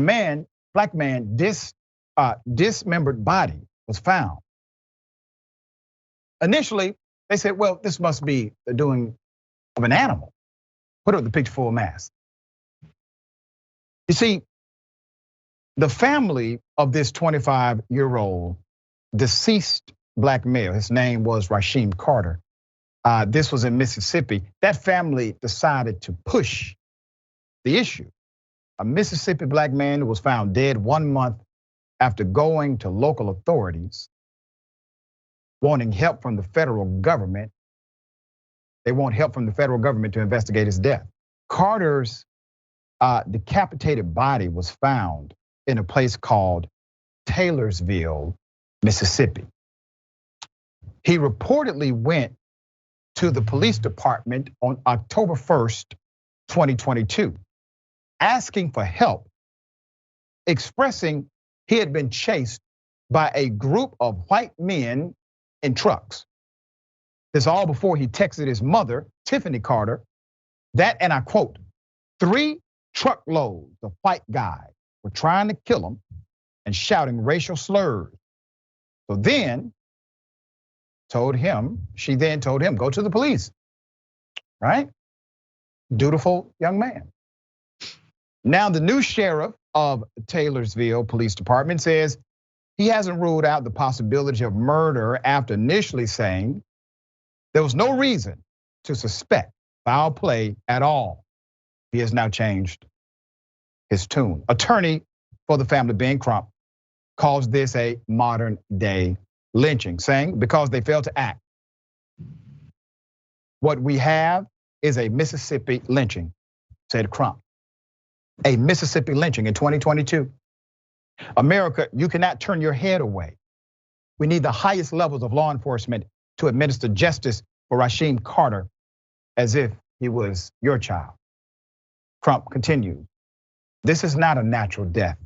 black man, dismembered body was found. Initially, they said, well, this must be the doing of an animal. Put up the picture full mass. You see, the family of this 25-year-old deceased black male, his name was Rasheem Carter. This was in Mississippi. That family decided to push the issue. A Mississippi black man who was found dead 1 month after going to local authorities, wanting help from the federal government. They want help from the federal government to investigate his death. Carter's decapitated body was found in a place called Tylersville, Mississippi. He reportedly went to the police department on October 1st, 2022, asking for help, expressing he had been chased by a group of white men in trucks. This all before he texted his mother, Tiffany Carter, that, and I quote, 3 truckloads of white guys were trying to kill him and shouting racial slurs. So then she then told him, go to the police, right? Dutiful young man. Now the new sheriff of Taylorsville Police Department says he hasn't ruled out the possibility of murder after initially saying there was no reason to suspect foul play at all. He has now changed his tune. Attorney for the family, Ben Crump, calls this a modern day lynching, saying because they failed to act. What we have is a Mississippi lynching, said Crump. A Mississippi lynching in 2022. America, you cannot turn your head away. We need the highest levels of law enforcement to administer justice for Rasheem Carter as if he was your child. Crump continued, this is not a natural death.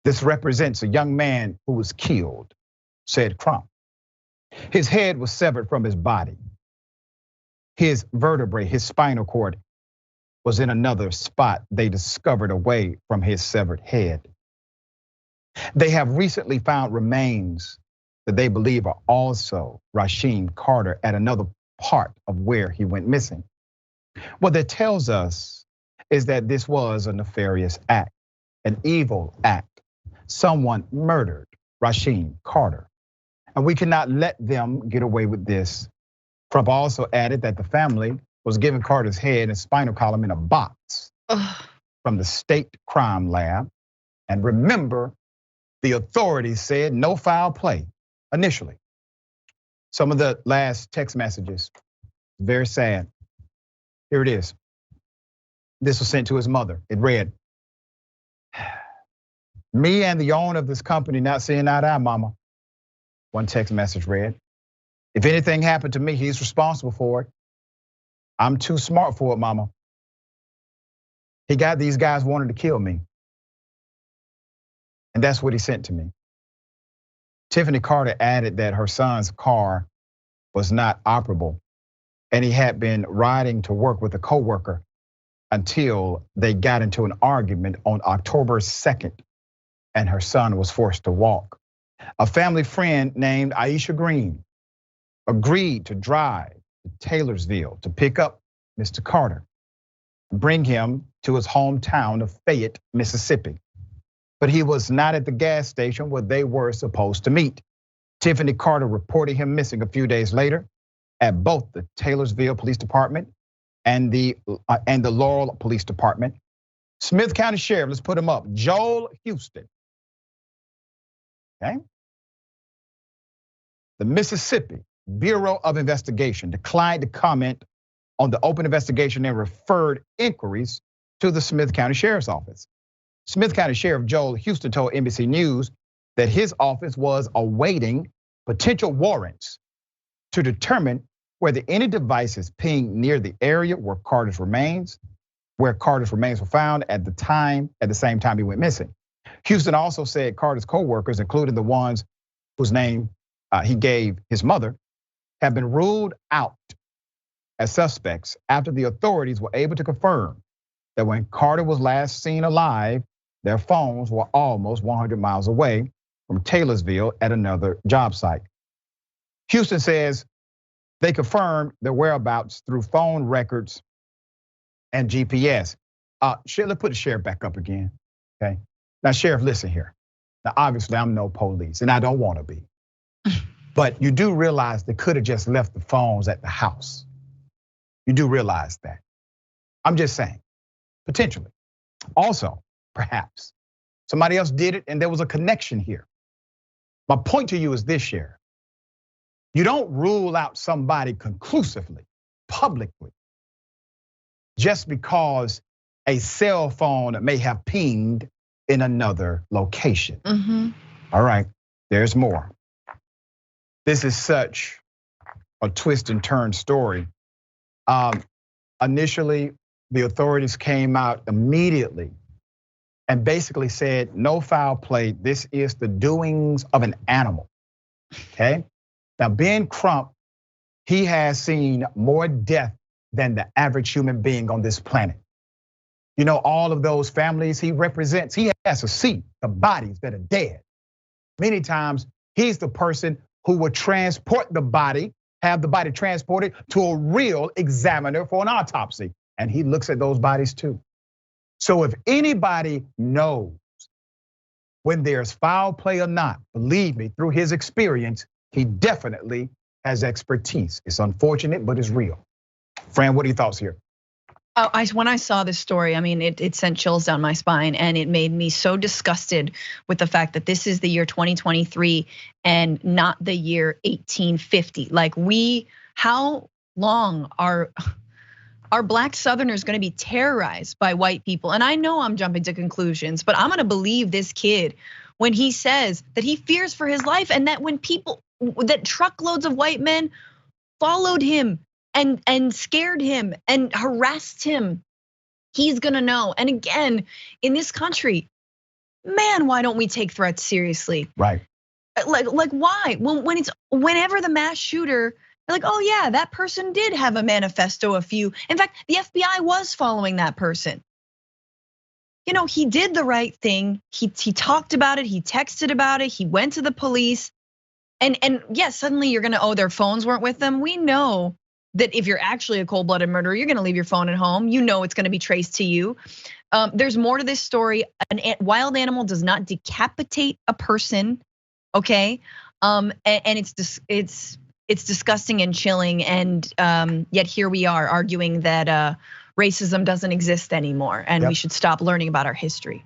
This represents a young man who was killed, said Crump. His head was severed from his body. His vertebrae, his spinal cord was in another spot they discovered away from his severed head. They have recently found remains that they believe are also Rasheem Carter at another part of where he went missing. What that tells us is that this was a nefarious act, an evil act. Someone murdered Rasheem Carter, and we cannot let them get away with this. Crump also added that the family was given Carter's head and spinal column in a box from the state crime lab. And remember, the authorities said no foul play initially. Some of the last text messages, very sad. Here it is. This was sent to his mother. It read, me and the owner of this company not seeing eye to eye, mama. One text message read, if anything happened to me, he's responsible for it. I'm too smart for it, mama. He got these guys wanting to kill me. And that's what he sent to me. Tiffany Carter added that her son's car was not operable and he had been riding to work with a coworker until they got into an argument on October 2nd and her son was forced to walk. A family friend named Aisha Green agreed to drive to Taylorsville to pick up Mr. Carter, bring him to his hometown of Fayette, Mississippi. But he was not at the gas station where they were supposed to meet. Tiffany Carter reported him missing a few days later at both the Taylorsville Police Department and the Laurel Police Department. Smith County Sheriff, let's put him up, Joel Houston. Okay. The Mississippi Bureau of Investigation declined to comment on the open investigation and referred inquiries to the Smith County Sheriff's Office. Smith County Sheriff Joel Houston told NBC News that his office was awaiting potential warrants to determine whether any devices pinged near the area where Carter's remains were found at the same time he went missing. Houston also said Carter's co-workers, including the ones whose name he gave his mother, have been ruled out as suspects after the authorities were able to confirm that when Carter was last seen alive, their phones were almost 100 miles away from Taylorsville at another job site. Houston says they confirmed their whereabouts through phone records and GPS. Let's put the sheriff back up again, okay? Now, Sheriff, listen here. Now, obviously, I'm no police, and I don't want to be. But you do realize they could have just left the phones at the house. You do realize that. I'm just saying, potentially. Also, perhaps, somebody else did it and there was a connection here. My point to you is this, Sheriff. You don't rule out somebody conclusively, publicly, just because a cell phone may have pinged in another location. All right, there's more. This is such a twist and turn story. Initially, the authorities came out immediately and basically said, no foul play, this is the doings of an animal, okay? Now, Ben Crump, he has seen more death than the average human being on this planet. You know, all of those families he represents, he has to see the bodies that are dead. Many times, he's the person who would transport the body, have the body transported to a real examiner for an autopsy. And he looks at those bodies too. So if anybody knows when there's foul play or not, believe me, through his experience, he definitely has expertise. It's unfortunate, but it's real. Fran, what are your thoughts here? When I saw this story, I mean, it sent chills down my spine, and it made me so disgusted with the fact that this is the year 2023 and not the year 1850. Like how long are Black Southerners gonna be terrorized by white people? And I know I'm jumping to conclusions, but I'm gonna believe this kid when he says that he fears for his life, and that that truckloads of white men followed him and scared him and harassed him, he's gonna know. And again, in this country, man, why don't we take threats seriously? Right. Like why? Whenever the mass shooter, they're like, oh yeah, that person did have a manifesto, a few. In fact, the FBI was following that person. You know, he did the right thing. He talked about it, he texted about it, he went to the police. And yes, suddenly you're gonna, their phones weren't with them. We know that if you're actually a cold-blooded murderer, you're gonna leave your phone at home. You know it's gonna be traced to you. There's more to this story. A wild animal does not decapitate a person, okay? And it's disgusting and chilling, and yet here we are arguing that racism doesn't exist anymore, and we should stop learning about our history.